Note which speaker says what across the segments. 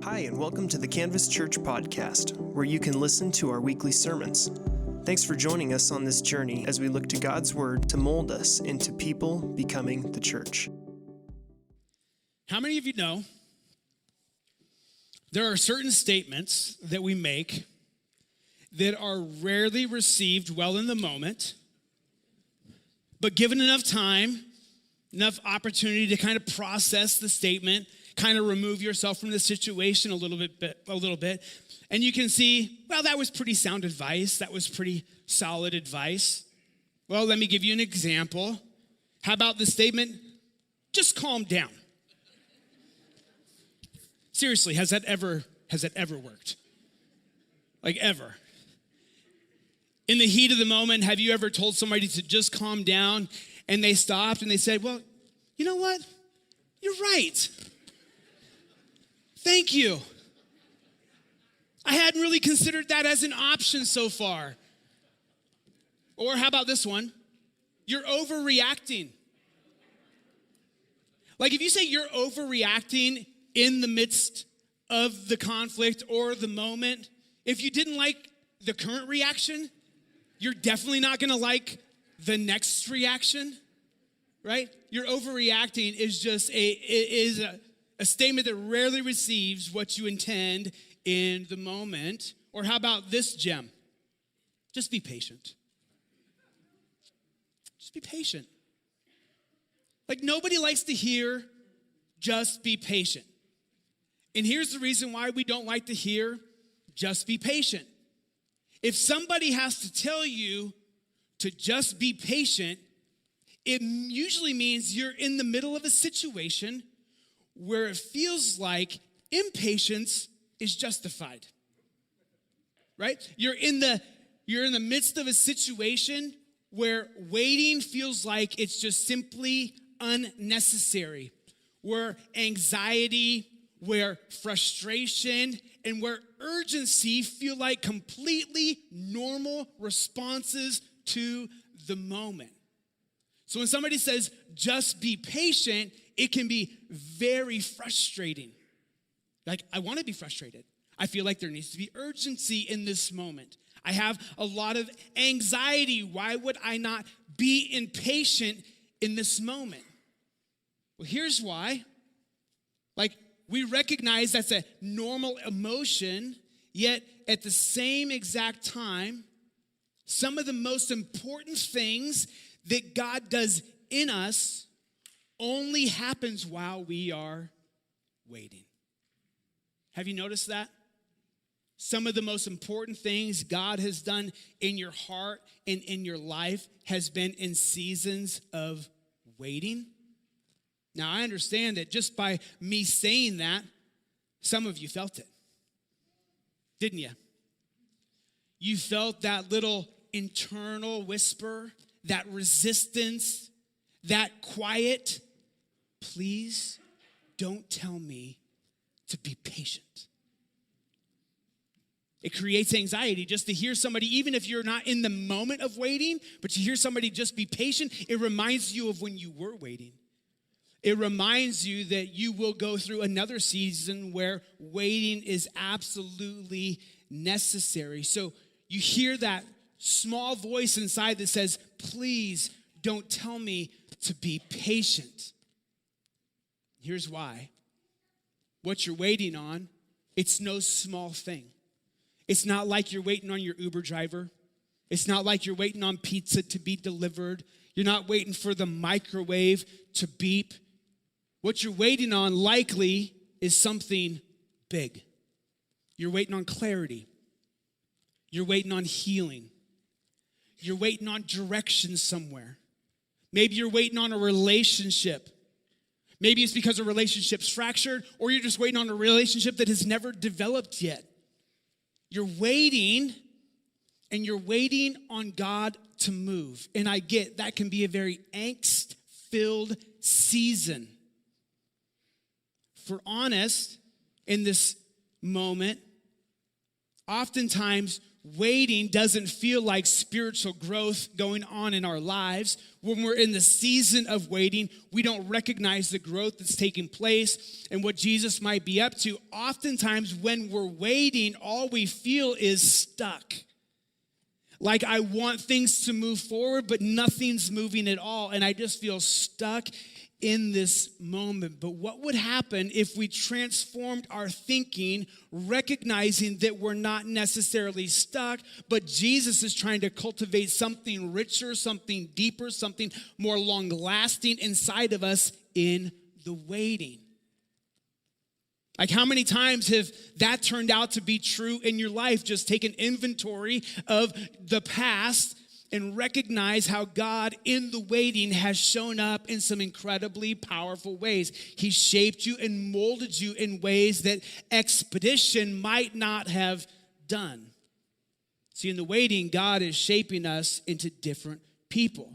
Speaker 1: Hi, and welcome to the Canvas Church podcast, where you can listen to our weekly sermons. Thanks for joining us on this journey as we look to God's Word to mold us into people becoming the church.
Speaker 2: How many of you know there are certain statements that we make that are rarely received well in the moment, but given enough time, enough opportunity to kind of process the statement, kind of remove yourself from the situation a little bit, and you can see, well, that was pretty sound advice. That was pretty solid advice. Well, let me give you an example. How about the statement, just calm down? Seriously, has that ever worked? Like ever? In the heat of the moment, have you ever told somebody to just calm down and they stopped and they said, well, you know what? You're right. Thank you. I hadn't really considered that as an option so far. Or how about this one? You're overreacting. Like if you say you're overreacting in the midst of the conflict or the moment, if you didn't like the current reaction, you're definitely not gonna like the next reaction, right? You're overreacting is just a statement that rarely receives what you intend in the moment. Or how about this gem? Just be patient. Just be patient. Like nobody likes to hear, just be patient. And here's the reason why we don't like to hear, just be patient. If somebody has to tell you to just be patient, it usually means you're in the middle of a situation where it feels like impatience is justified, right? You're in the midst of a situation where waiting feels like it's just simply unnecessary, where anxiety, where frustration, and where urgency feel like completely normal responses to the moment. So when somebody says, just be patient, it can be very frustrating. Like, I want to be frustrated. I feel like there needs to be urgency in this moment. I have a lot of anxiety. Why would I not be impatient in this moment? Well, here's why. Like, we recognize that's a normal emotion, yet at the same exact time, some of the most important things that God does in us only happens while we are waiting. Have you noticed that? Some of the most important things God has done in your heart and in your life has been in seasons of waiting. Now, I understand that just by me saying that, some of you felt it, didn't you? You felt that little internal whisper, that resistance, that quiet, please don't tell me to be patient. It creates anxiety just to hear somebody, even if you're not in the moment of waiting, but to hear somebody just be patient, it reminds you of when you were waiting. It reminds you that you will go through another season where waiting is absolutely necessary. So you hear that small voice inside that says, please don't tell me to be patient. Here's why. What you're waiting on, it's no small thing. It's not like you're waiting on your Uber driver. It's not like you're waiting on pizza to be delivered. You're not waiting for the microwave to beep. What you're waiting on likely is something big. You're waiting on clarity. You're waiting on healing. You're waiting on direction somewhere. Maybe you're waiting on a relationship. Maybe it's because a relationship's fractured, or you're just waiting on a relationship that has never developed yet. You're waiting, and you're waiting on God to move. And I get that can be a very angst-filled season. If we're honest, in this moment, oftentimes waiting doesn't feel like spiritual growth going on in our lives. When we're in the season of waiting, we don't recognize the growth that's taking place and what Jesus might be up to. Oftentimes, when we're waiting, all we feel is stuck. Like I want things to move forward, but nothing's moving at all, and I just feel stuck in this moment. But what would happen if we transformed our thinking, recognizing that we're not necessarily stuck, but Jesus is trying to cultivate something richer, something deeper, something more long-lasting inside of us in the waiting? Like how many times have that turned out to be true in your life? Just take an inventory of the past and recognize how God in the waiting has shown up in some incredibly powerful ways. He shaped you and molded you in ways that expedition might not have done. See, in the waiting, God is shaping us into different people.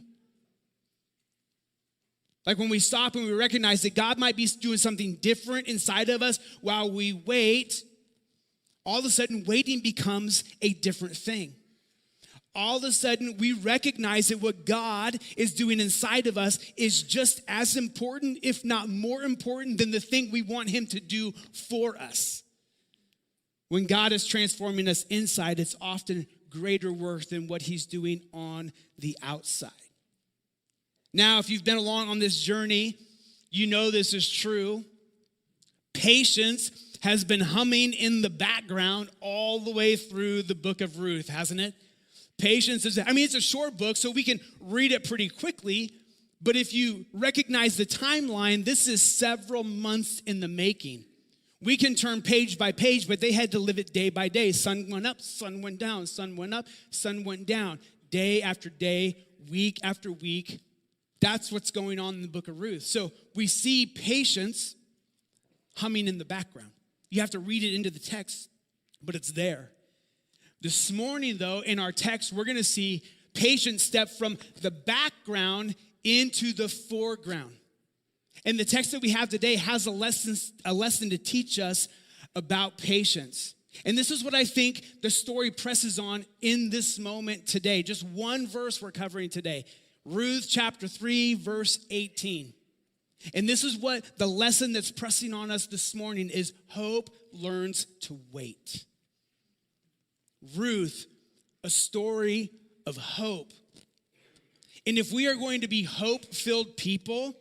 Speaker 2: Like when we stop and we recognize that God might be doing something different inside of us while we wait, all of a sudden waiting becomes a different thing. All of a sudden, we recognize that what God is doing inside of us is just as important, if not more important, than the thing we want him to do for us. When God is transforming us inside, it's often greater work than what he's doing on the outside. Now, if you've been along on this journey, you know this is true. Patience has been humming in the background all the way through the book of Ruth, hasn't it? Patience is, it's a short book, so we can read it pretty quickly. But if you recognize the timeline, this is several months in the making. We can turn page by page, but they had to live it day by day. Sun went up, sun went down, sun went up, sun went down. Day after day, week after week. That's what's going on in the book of Ruth. So we see patience humming in the background. You have to read it into the text, but it's there. This morning, though, in our text, we're going to see patience step from the background into the foreground. And the text that we have today has a lesson to teach us about patience. And this is what I think the story presses on in this moment today. Just one verse we're covering today. Ruth chapter 3, verse 18. And this is what the lesson that's pressing on us this morning is: hope learns to wait. Ruth, a story of hope. And if we are going to be hope-filled people,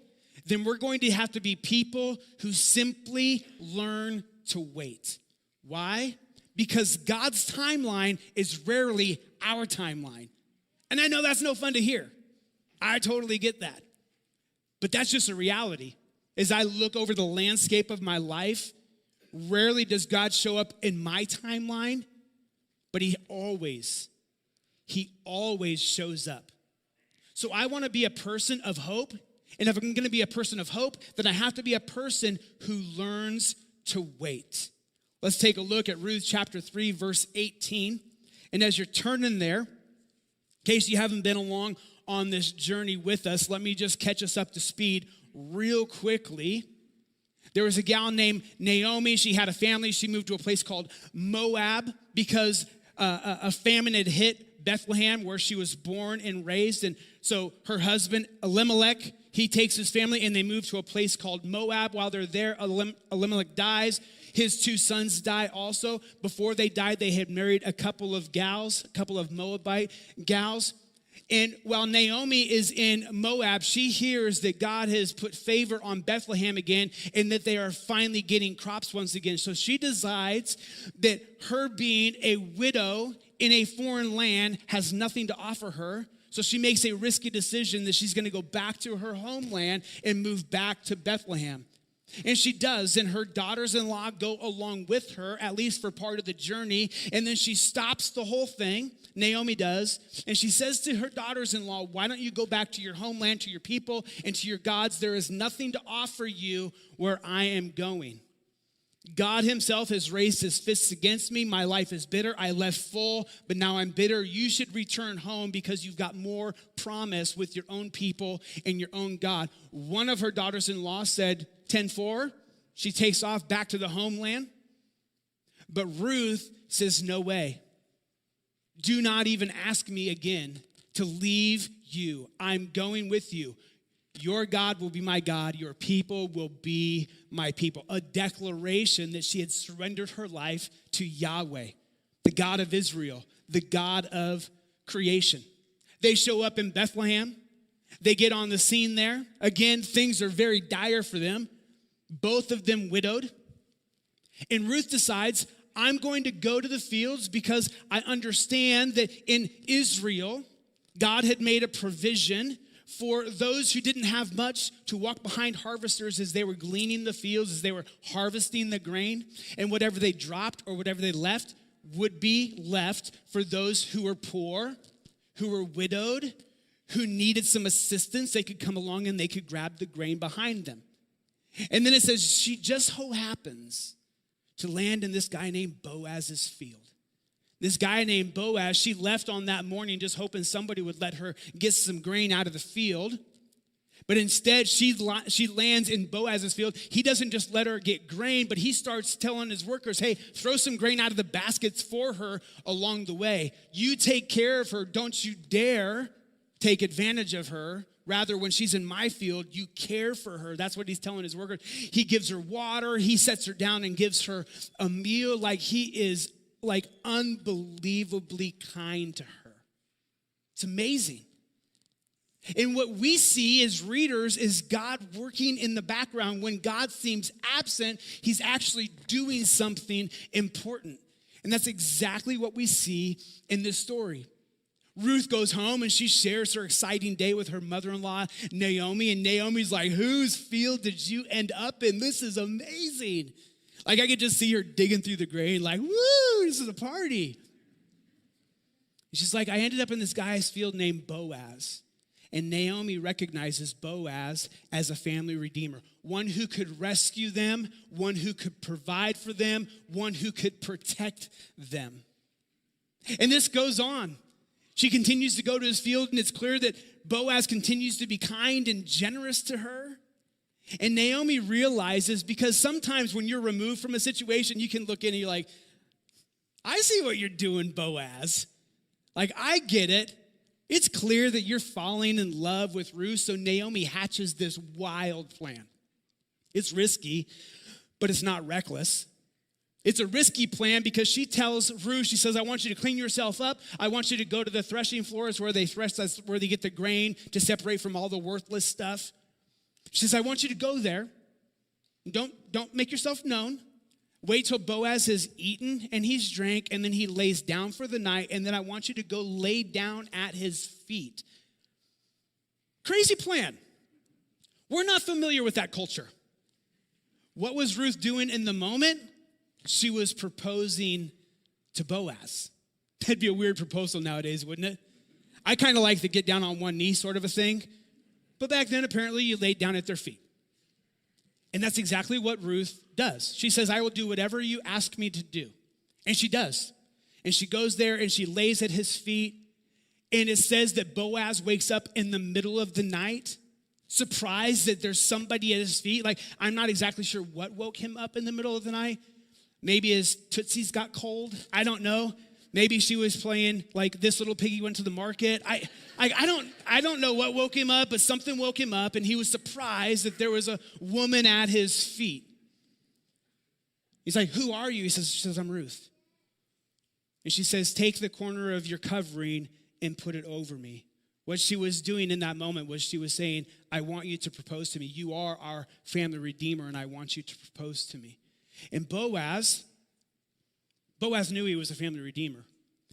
Speaker 2: then we're going to have to be people who simply learn to wait. Why? Because God's timeline is rarely our timeline. And I know that's no fun to hear. I totally get that. But that's just a reality. As I look over the landscape of my life, rarely does God show up in my timeline, but he always shows up. So I want to be a person of hope. And if I'm going to be a person of hope, then I have to be a person who learns to wait. Let's take a look at Ruth chapter 3, verse 18. And as you're turning there, in case you haven't been along on this journey with us, let me just catch us up to speed real quickly. There was a gal named Naomi. She had a family. She moved to a place called Moab because a famine had hit Bethlehem where she was born and raised. And so her husband, Elimelech, he takes his family and they move to a place called Moab. While they're there, Elimelech dies. His two sons die also. Before they died, they had married a couple of Moabite gals. And while Naomi is in Moab, she hears that God has put favor on Bethlehem again and that they are finally getting crops once again. So she decides that her being a widow in a foreign land has nothing to offer her. So she makes a risky decision that she's going to go back to her homeland and move back to Bethlehem. And she does, and her daughters-in-law go along with her, at least for part of the journey, and then she stops the whole thing, Naomi does, and she says to her daughters-in-law, why don't you go back to your homeland, to your people, and to your gods? There is nothing to offer you where I am going. God himself has raised his fists against me. My life is bitter. I left full, but now I'm bitter. You should return home because you've got more promise with your own people and your own God. One of her daughters-in-law said 10-4. She takes off back to the homeland. But Ruth says, no way. do not even ask me again to leave you. I'm going with you. Your God will be my God. Your people will be my people. A declaration that she had surrendered her life to Yahweh, the God of Israel, the God of creation. They show up in Bethlehem. They get on the scene there. Again, things are very dire for them. Both of them widowed. And Ruth decides, I'm going to go to the fields because I understand that in Israel, God had made a provision for those who didn't have much to walk behind harvesters as they were gleaning the fields, as they were harvesting the grain. And whatever they dropped or whatever they left would be left for those who were poor, who were widowed, who needed some assistance. They could come along and they could grab the grain behind them. And then it says she just so happens to land in this guy named Boaz's field. This guy named Boaz, she left on that morning just hoping somebody would let her get some grain out of the field. But instead, she lands in Boaz's field. He doesn't just let her get grain, but he starts telling his workers, hey, throw some grain out of the baskets for her along the way. You take care of her. Don't you dare take advantage of her. Rather, when she's in my field, you care for her. That's what he's telling his workers. He gives her water. He sets her down and gives her a meal. Like he is like unbelievably kind to her. It's amazing. And what we see as readers is God working in the background. When God seems absent, he's actually doing something important. And that's exactly what we see in this story. Ruth goes home and she shares her exciting day with her mother-in-law, Naomi. And Naomi's like, whose field did you end up in? This is amazing. Like I could just see her digging through the grain like, woo, this is a party. And she's like, I ended up in this guy's field named Boaz. And Naomi recognizes Boaz as a family redeemer, one who could rescue them, one who could provide for them, one who could protect them. And this goes on. She continues to go to his field, and it's clear that Boaz continues to be kind and generous to her. And Naomi realizes, because sometimes when you're removed from a situation, you can look in and you're like, I see what you're doing, Boaz. Like, I get it. It's clear that you're falling in love with Ruth, so Naomi hatches this wild plan. It's risky, but it's not reckless. It's a risky plan because she tells Ruth, she says, I want you to clean yourself up. I want you to go to the threshing floors where they thresh, that's where they get the grain to separate from all the worthless stuff. She says, I want you to go there. Don't make yourself known. Wait till Boaz has eaten and he's drank, and then he lays down for the night, and then I want you to go lay down at his feet. Crazy plan. We're not familiar with that culture. What was Ruth doing in the moment? She was proposing to Boaz. That'd be a weird proposal nowadays, wouldn't it? I kind of like the get down on one knee sort of a thing. But back then, apparently, you laid down at their feet. And that's exactly what Ruth does. She says, I will do whatever you ask me to do. And she does. And she goes there and she lays at his feet. And it says that Boaz wakes up in the middle of the night, surprised that there's somebody at his feet. Like, I'm not exactly sure what woke him up in the middle of the night. Maybe his tootsies got cold. I don't know. Maybe she was playing like This Little Piggy Went to the Market. I don't know what woke him up, but something woke him up, and he was surprised that there was a woman at his feet. He's like, who are you? She says, I'm Ruth. And she says, take the corner of your covering and put it over me. What she was doing in that moment was she was saying, I want you to propose to me. You are our family redeemer, and I want you to propose to me. And Boaz knew he was a family redeemer.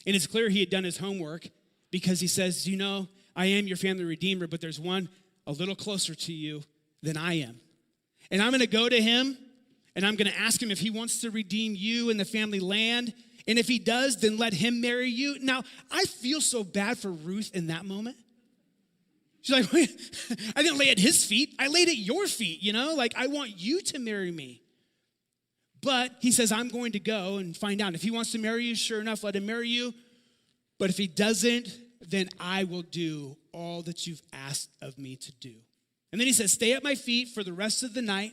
Speaker 2: And it's clear he had done his homework, because he says, you know, I am your family redeemer, but there's one a little closer to you than I am. And I'm going to go to him, and I'm going to ask him if he wants to redeem you and the family land. And if he does, then let him marry you. Now, I feel so bad for Ruth in that moment. She's like, wait, I didn't lay at his feet. I laid at your feet, you know? Like, I want you to marry me. But he says, I'm going to go and find out. If he wants to marry you, sure enough, let him marry you. But if he doesn't, then I will do all that you've asked of me to do. And then he says, stay at my feet for the rest of the night,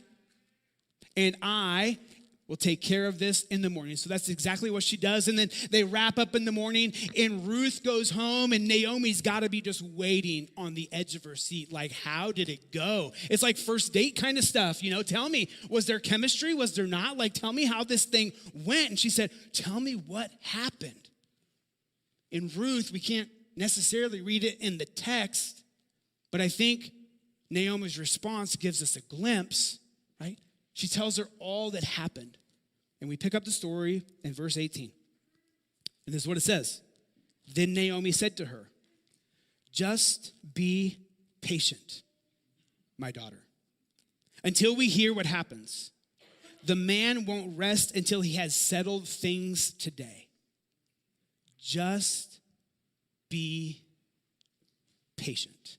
Speaker 2: and I will take care of this in the morning. So that's exactly what she does. And then they wrap up in the morning, and Ruth goes home, and Naomi's got to be just waiting on the edge of her seat. Like, how did it go? It's like first date kind of stuff. Tell me, was there chemistry? Was there not? Like, tell me how this thing went. And she said, tell me what happened. In Ruth, we can't necessarily read it in the text, but I think Naomi's response gives us a glimpse, right? She tells her all that happened. And we pick up the story in verse 18. And this is what it says. Then Naomi said to her, just be patient, my daughter, until we hear what happens. The man won't rest until he has settled things today. Just be patient.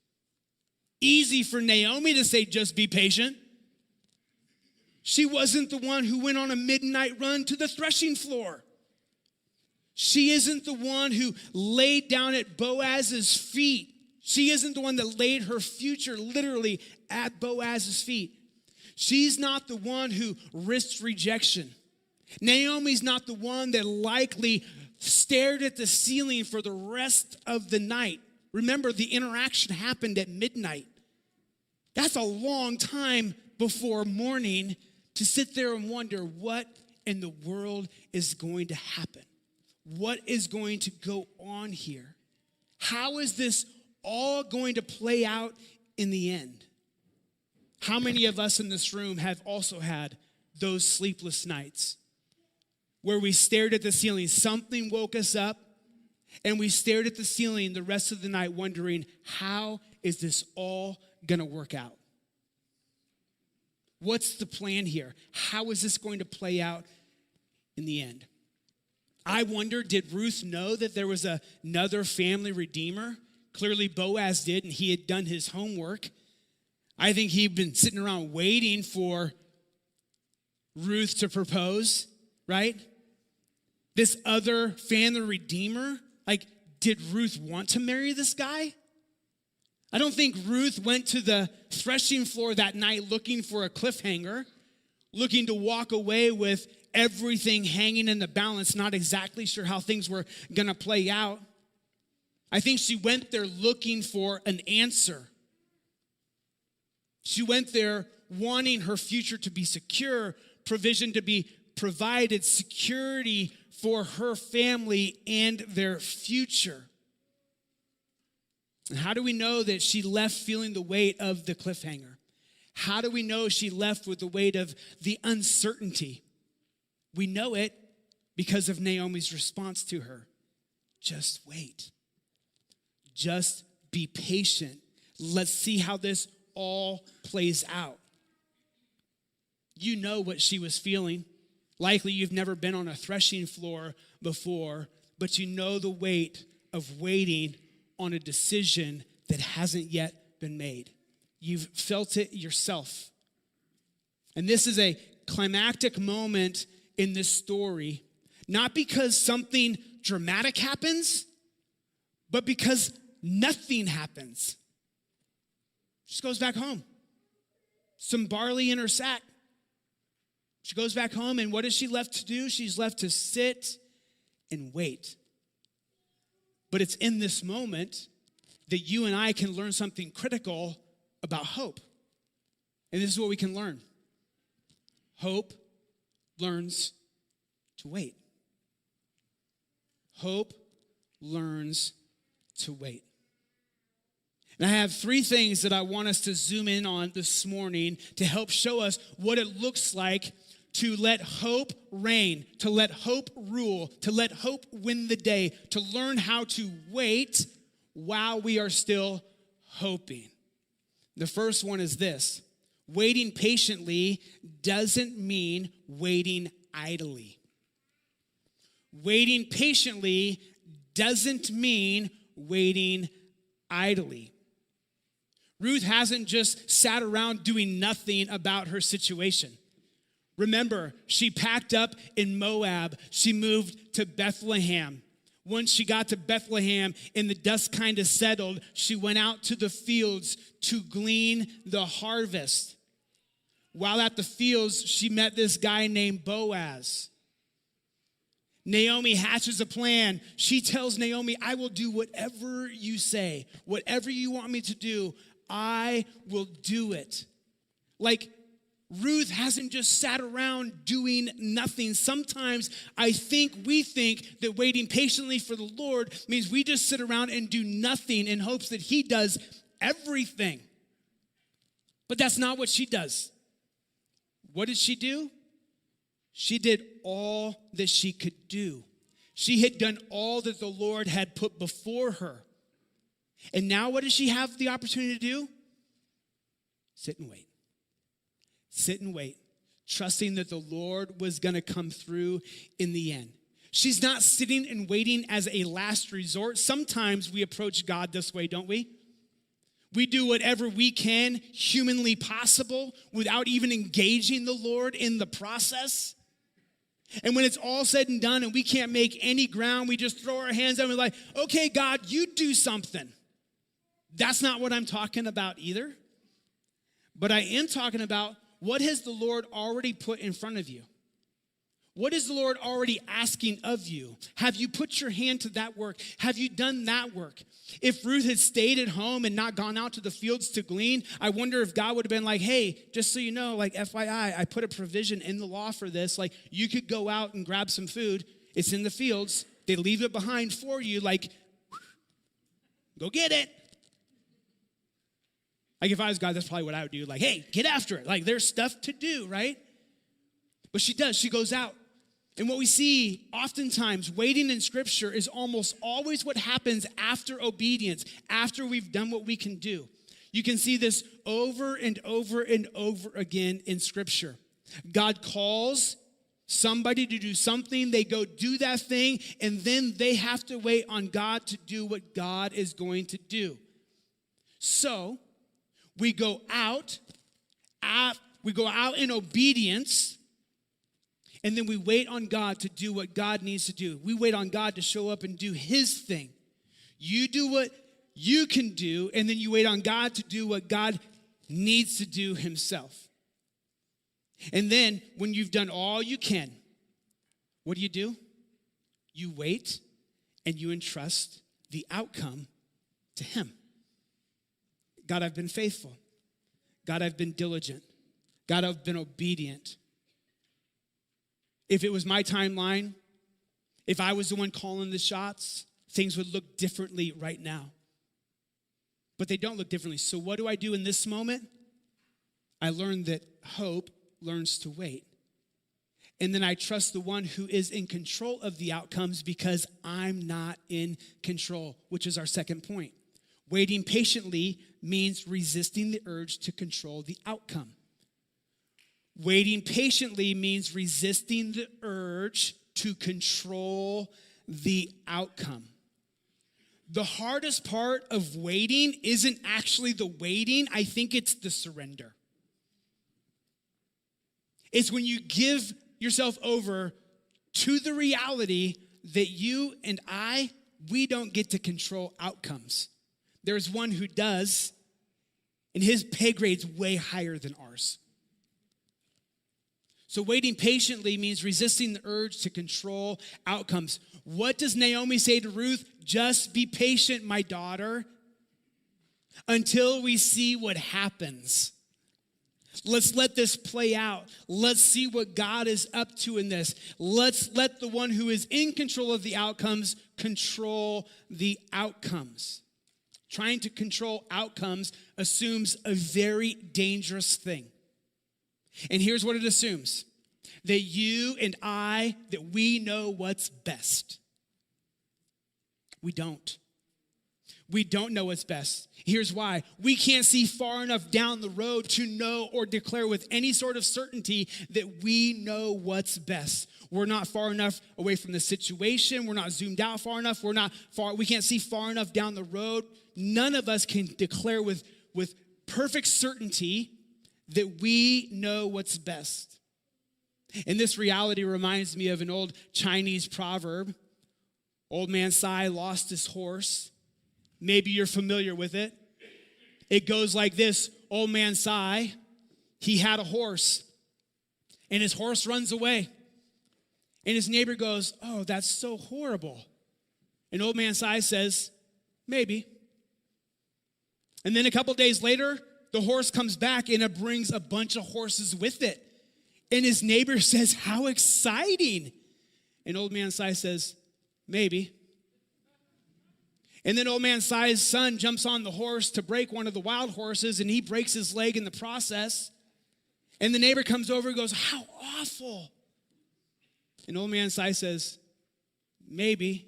Speaker 2: Easy for Naomi to say, just be patient. She wasn't the one who went on a midnight run to the threshing floor. She isn't the one who laid down at Boaz's feet. She isn't the one that laid her future literally at Boaz's feet. She's not the one who risked rejection. Naomi's not the one that likely stared at the ceiling for the rest of the night. Remember, the interaction happened at midnight. That's a long time before morning to sit there and wonder what in the world is going to happen. What is going to go on here? How is this all going to play out in the end? How many of us in this room have also had those sleepless nights where we stared at the ceiling? Something woke us up and we stared at the ceiling the rest of the night wondering, how is this all going to work out? What's the plan here? How is this going to play out in the end? I wonder, did Ruth know that there was another family redeemer? Clearly Boaz did, and he had done his homework. I think he'd been sitting around waiting for Ruth to propose, right? This other family redeemer, like, did Ruth want to marry this guy? I don't think Ruth went to the threshing floor that night looking for a cliffhanger, looking to walk away with everything hanging in the balance, not exactly sure how things were going to play out. I think she went there looking for an answer. She went there wanting her future to be secure, provision to be provided, security for her family and their future. And how do we know that she left feeling the weight of the cliffhanger? How do we know she left with the weight of the uncertainty? We know it because of Naomi's response to her. Just wait. Just be patient. Let's see how this all plays out. You know what she was feeling. Likely you've never been on a threshing floor before, but you know the weight of waiting on a decision that hasn't yet been made. You've felt it yourself. And this is a climactic moment in this story, not because something dramatic happens, but because nothing happens. She goes back home. Some barley in her sack. She goes back home, and what is she left to do? She's left to sit and wait. But it's in this moment that you and I can learn something critical about hope. And this is what we can learn. Hope learns to wait. Hope learns to wait. And I have three things that I want us to zoom in on this morning to help show us what it looks like to let hope reign, to let hope rule, to let hope win the day, to learn how to wait while we are still hoping. The first one is this: waiting patiently doesn't mean waiting idly. Waiting patiently doesn't mean waiting idly. Ruth hasn't just sat around doing nothing about her situation. Remember, she packed up in Moab. She moved to Bethlehem. Once she got to Bethlehem and the dust kind of settled, she went out to the fields to glean the harvest. while at the fields, she met this guy named Boaz. Naomi hatches a plan. She tells Naomi, I will do whatever you say. Whatever you want me to do, I will do it. Like, Ruth hasn't just sat around doing nothing. Sometimes we think that waiting patiently for the Lord means we just sit around and do nothing in hopes that he does everything. But that's not what she does. What did she do? She did all that she could do. She had done all that the Lord had put before her. And now what does she have the opportunity to do? Sit and wait. Sit and wait, trusting that the Lord was going to come through in the end. She's not sitting and waiting as a last resort. Sometimes we approach God this way, don't we? We do whatever we can humanly possible without even engaging the Lord in the process. And when it's all said and done and we can't make any ground, we just throw our hands up and we're like, okay, God, you do something. That's not what I'm talking about either. But I am talking about, what has the Lord already put in front of you? What is the Lord already asking of you? Have you put your hand to that work? Have you done that work? If Ruth had stayed at home and not gone out to the fields to glean, I wonder if God would have been like, hey, just so you know, like FYI, I put a provision in the law for this. Like, you could go out and grab some food. It's in the fields. They leave it behind for you. Like, go get it. Like, if I was God, that's probably what I would do. Like, hey, get after it. Like, there's stuff to do, right? But she does. She goes out. And what we see oftentimes, waiting in Scripture is almost always what happens after obedience, after we've done what we can do. You can see this over and over and over again in Scripture. God calls somebody to do something. They go do that thing, and then they have to wait on God to do what God is going to do. So, we go out in obedience, and then we wait on God to do what God needs to do. We wait on God to show up and do his thing. You do what you can do, and then you wait on God to do what God needs to do himself. And then when you've done all you can, what do? You wait and you entrust the outcome to him. God, I've been faithful. God, I've been diligent. God, I've been obedient. If it was my timeline, if I was the one calling the shots, things would look differently right now. But they don't look differently. So what do I do in this moment? I learned that hope learns to wait. And then I trust the one who is in control of the outcomes because I'm not in control, which is our second point. Waiting patiently means resisting the urge to control the outcome. Waiting patiently means resisting the urge to control the outcome. The hardest part of waiting isn't actually the waiting. I think it's the surrender. It's when you give yourself over to the reality that you and we don't get to control outcomes. There's one who does, and his pay grade's way higher than ours. So waiting patiently means resisting the urge to control outcomes. What does Naomi say to Ruth? Just be patient, my daughter, until we see what happens. Let's let this play out. Let's see what God is up to in this. Let's let the one who is in control of the outcomes control the outcomes. Trying to control outcomes assumes a very dangerous thing. And here's what it assumes. That you and that we know what's best. We don't. We don't know what's best. Here's why. We can't see far enough down the road to know or declare with any sort of certainty that we know what's best. We're not far enough away from the situation. We're not zoomed out far enough. We can't see far enough down the road. None of us can declare with perfect certainty that we know what's best. And this reality reminds me of an old Chinese proverb. Old man Sai lost his horse. Maybe you're familiar with it. It goes like this. Old man Sai, he had a horse, and his horse runs away. And his neighbor goes, oh, that's so horrible. And old man Si says, maybe. And then a couple days later, the horse comes back and it brings a bunch of horses with it. And his neighbor says, how exciting. And old man Si says, maybe. And then old man Si's son jumps on the horse to break one of the wild horses, and he breaks his leg in the process. And the neighbor comes over and goes, how awful. And old man Si says, maybe.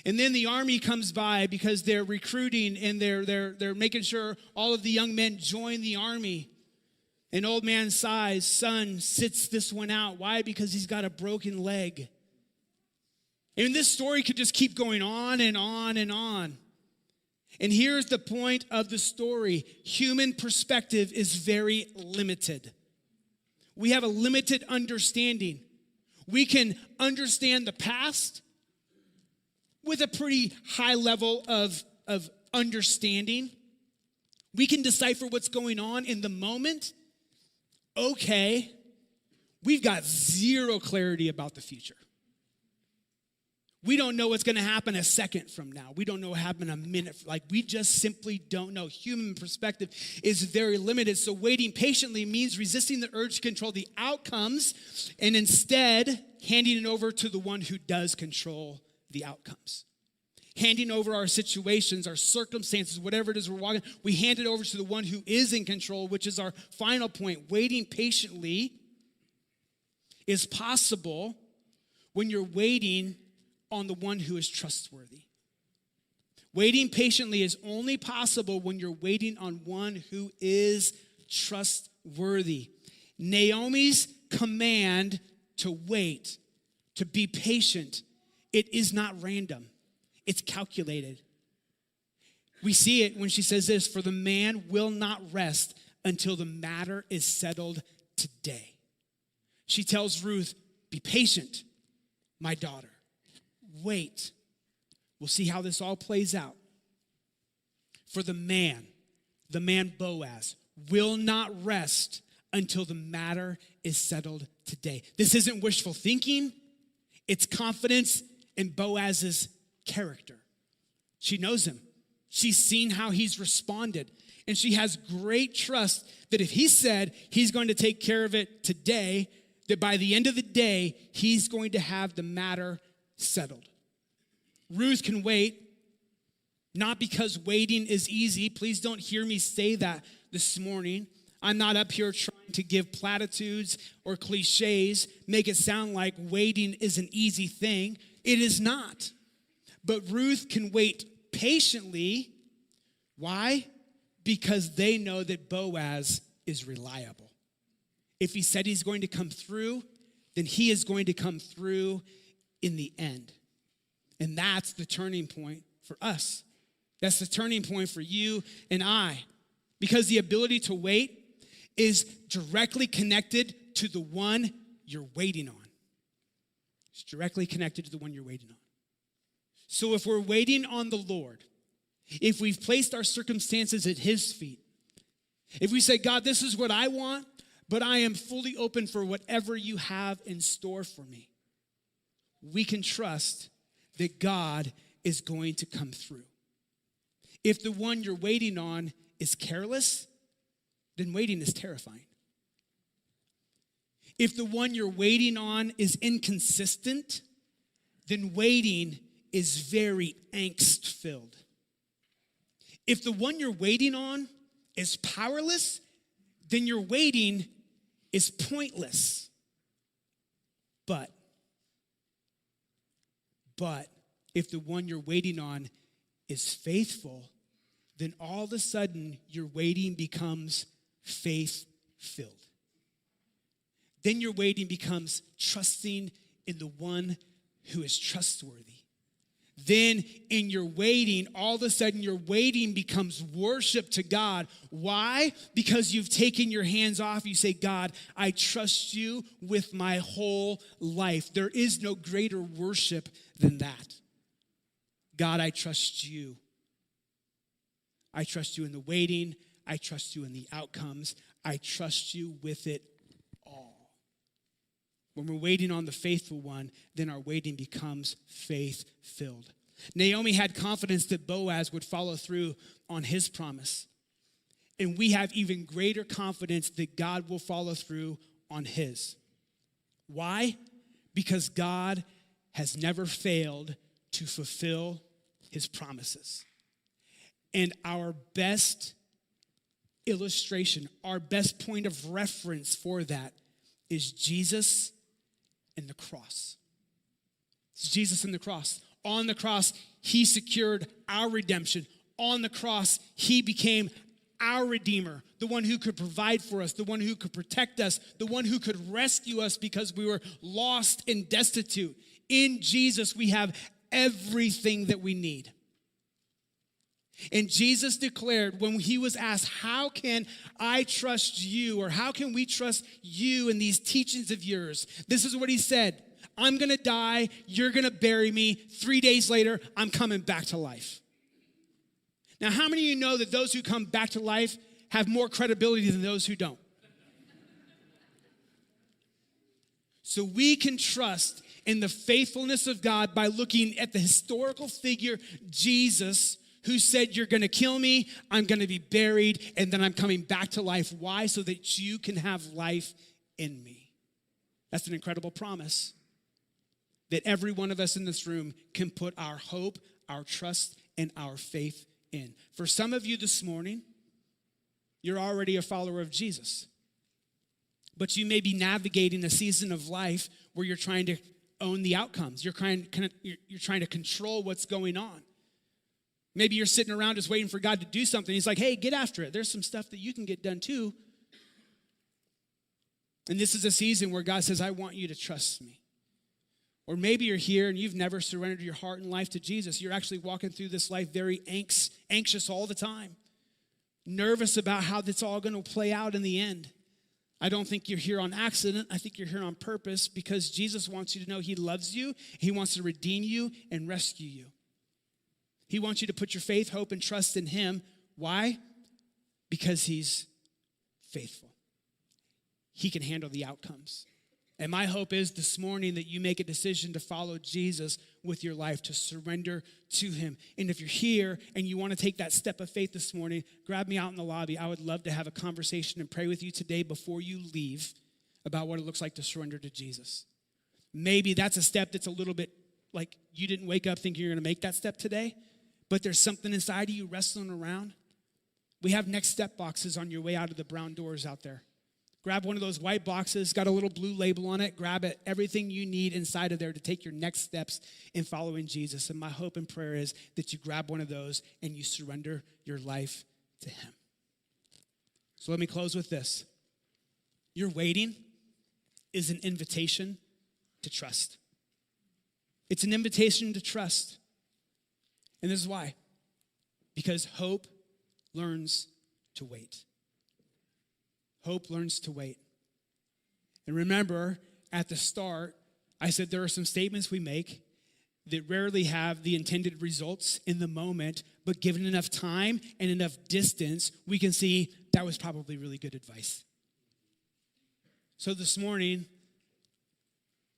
Speaker 2: And then the army comes by because they're recruiting and they're making sure all of the young men join the army. And old man Si's son sits this one out. Why? Because he's got a broken leg. And this story could just keep going on and on and on. And here's the point of the story. Human perspective is very limited. We have a limited understanding. We can understand the past with a pretty high level of understanding. We can decipher what's going on in the moment. Okay. We've got zero clarity about the future. We don't know what's going to happen a second from now. We don't know what happened a minute. We just simply don't know. Human perspective is very limited. So waiting patiently means resisting the urge to control the outcomes and instead handing it over to the one who does control the outcomes. Handing over our situations, our circumstances, whatever it is we're walking, we hand it over to the one who is in control, which is our final point. Waiting patiently is possible when you're waiting on the one who is trustworthy. Waiting patiently is only possible when you're waiting on one who is trustworthy. Naomi's command to wait, to be patient, it is not random. It's calculated. We see it when she says this, for the man will not rest until the matter is settled today. She tells Ruth, be patient, my daughter. Wait. We'll see how this all plays out. For the man Boaz, will not rest until the matter is settled today. This isn't wishful thinking. It's confidence in Boaz's character. She knows him. She's seen how he's responded. And she has great trust that if he said he's going to take care of it today, that by the end of the day, he's going to have the matter settled. Ruth can wait, not because waiting is easy. Please don't hear me say that this morning. I'm not up here trying to give platitudes or cliches, make it sound like waiting is an easy thing. It is not. But Ruth can wait patiently. Why? Because they know that Boaz is reliable. If he said he's going to come through, then he is going to come through in the end. And that's the turning point for us. That's the turning point for you and I. Because the ability to wait is directly connected to the one you're waiting on. It's directly connected to the one you're waiting on. So if we're waiting on the Lord, if we've placed our circumstances at his feet, if we say, God, this is what I want, but I am fully open for whatever you have in store for me, we can trust that God is going to come through. If the one you're waiting on is careless, then waiting is terrifying. If the one you're waiting on is inconsistent, then waiting is very angst-filled. If the one you're waiting on is powerless, then your waiting is pointless. But if the one you're waiting on is faithful, then all of a sudden your waiting becomes faith-filled. Then your waiting becomes trusting in the one who is trustworthy. Then in your waiting, all of a sudden your waiting becomes worship to God. Why? Because you've taken your hands off. You say, God, I trust you with my whole life. There is no greater worship than that. God, I trust you. I trust you in the waiting. I trust you in the outcomes. I trust you with it all. When we're waiting on the faithful one, then our waiting becomes faith-filled. Naomi had confidence that Boaz would follow through on his promise. And we have even greater confidence that God will follow through on his. Why? Because God has never failed to fulfill his promises. And our best illustration, our best point of reference for that is Jesus and the cross. It's Jesus and the cross. On the cross, he secured our redemption. On the cross, he became our Redeemer, the one who could provide for us, the one who could protect us, the one who could rescue us because we were lost and destitute. In Jesus, we have everything that we need. And Jesus declared when he was asked, how can I trust you, or how can we trust you in these teachings of yours? This is what he said. I'm going to die. You're going to bury me. 3 days later, I'm coming back to life. Now, how many of you know that those who come back to life have more credibility than those who don't? So we can trust in the faithfulness of God by looking at the historical figure, Jesus, who said, you're going to kill me, I'm going to be buried, and then I'm coming back to life. Why? So that you can have life in me. That's an incredible promise that every one of us in this room can put our hope, our trust, and our faith in. For some of you this morning, you're already a follower of Jesus. But you may be navigating a season of life where you're trying to own the outcomes. You're trying to control what's going on. Maybe you're sitting around just waiting for God to do something. He's like, hey, get after it. There's some stuff that you can get done too. And this is a season where God says, I want you to trust me. Or maybe you're here and you've never surrendered your heart and life to Jesus. You're actually walking through this life very anxious all the time, nervous about how that's all going to play out in the end. I don't think you're here on accident. I think you're here on purpose because Jesus wants you to know he loves you. He wants to redeem you and rescue you. He wants you to put your faith, hope, and trust in him. Why? Because he's faithful. He can handle the outcomes. And my hope is this morning that you make a decision to follow Jesus with your life, to surrender to him. And if you're here and you want to take that step of faith this morning, grab me out in the lobby. I would love to have a conversation and pray with you today before you leave about what it looks like to surrender to Jesus. Maybe that's a step that's a little bit like you didn't wake up thinking you're going to make that step today, but there's something inside of you wrestling around. We have next step boxes on your way out of the brown doors out there. Grab one of those white boxes, got a little blue label on it. Grab it, everything you need inside of there to take your next steps in following Jesus. And my hope and prayer is that you grab one of those and you surrender your life to him. So let me close with this. Your waiting is an invitation to trust. It's an invitation to trust. And this is why. Because hope learns to wait. Hope learns to wait. And remember, at the start, I said there are some statements we make that rarely have the intended results in the moment, but given enough time and enough distance, we can see that was probably really good advice. So this morning,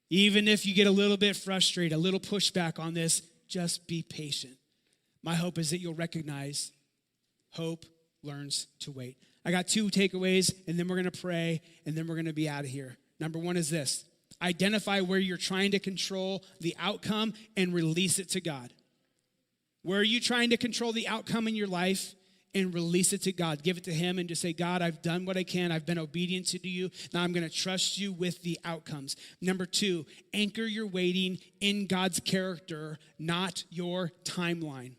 Speaker 2: even if you get a little bit frustrated, a little pushback on this, just be patient. My hope is that you'll recognize hope learns to wait. I got 2 takeaways, and then we're going to pray, and then we're going to be out of here. Number 1 is this. Identify where you're trying to control the outcome and release it to God. Where are you trying to control the outcome in your life and release it to God? Give it to him and just say, God, I've done what I can. I've been obedient to you. Now I'm going to trust you with the outcomes. Number 2, anchor your waiting in God's character, not your timeline.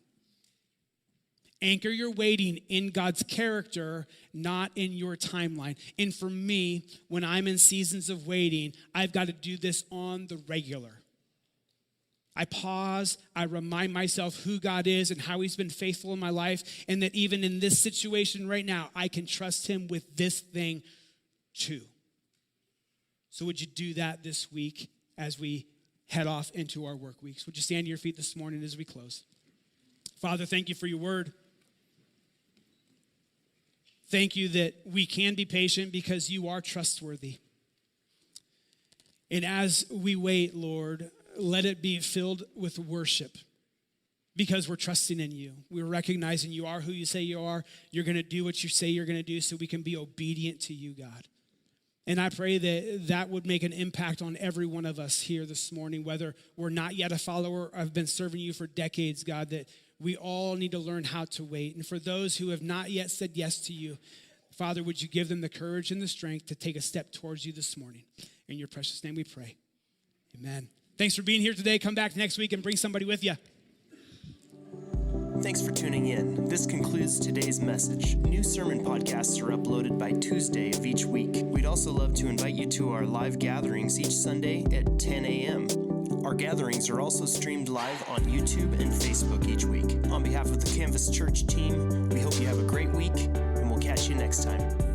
Speaker 2: Anchor your waiting in God's character, not in your timeline. And for me, when I'm in seasons of waiting, I've got to do this on the regular. I pause, I remind myself who God is and how he's been faithful in my life, and that even in this situation right now, I can trust him with this thing too. So would you do that this week as we head off into our work weeks? Would you stand to your feet this morning as we close? Father, thank you for your word. Thank you that we can be patient because you are trustworthy. And as we wait, Lord, let it be filled with worship because we're trusting in you. We're recognizing you are who you say you are. You're going to do what you say you're going to do so we can be obedient to you, God. And I pray that that would make an impact on every one of us here this morning, whether we're not yet a follower or have been serving you for decades, God, that we all need to learn how to wait. And for those who have not yet said yes to you, Father, would you give them the courage and the strength to take a step towards you this morning? In your precious name we pray. Amen. Thanks for being here today. Come back next week and bring somebody with you.
Speaker 1: Thanks for tuning in. This concludes today's message. New sermon podcasts are uploaded by Tuesday of each week. We'd also love to invite you to our live gatherings each Sunday at 10 a.m. Our gatherings are also streamed live on YouTube and Facebook each week. On behalf of the Canvas Church team, we hope you have a great week, and we'll catch you next time.